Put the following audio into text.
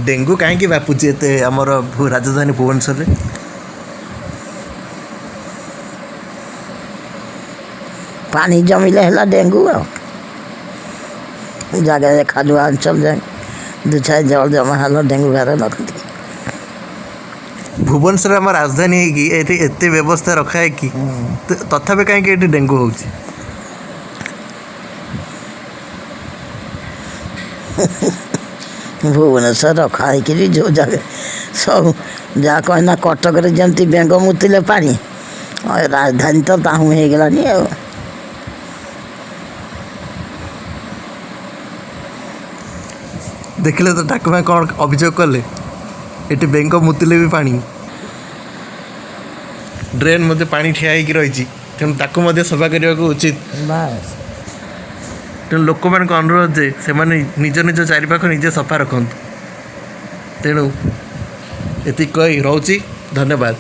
Dengue कहीं व्यापुची एत आमर राजधानी भुवनेश्वर में पानी जमिले है डेंगू जगह खालुआ अंचल जाए दु चार जल जमा है डेंगू घर रखती भुवनेश्वर आम राजधानी है एत व्यवस्था रखा है कि तथापि कहीं डेंगू हो भुवनेश्वर रखा है कि जो जगह सब जहाँ कहना कटक जमी बेंग मुतिले पानी राजधानी तो ताहू हो गलानी देखिले तो ठाकुर कौन अभियोग कले ये बेंग मुतिले भी पानी ड्रेन मध्य पानी ठिया रही तेणु ताकू सफा करने को उचित तेणु लोक मान अनुरोध जे से निज निज चारिपाख निजे सफा रखु तेणु ये कही रोची धन्यवाद।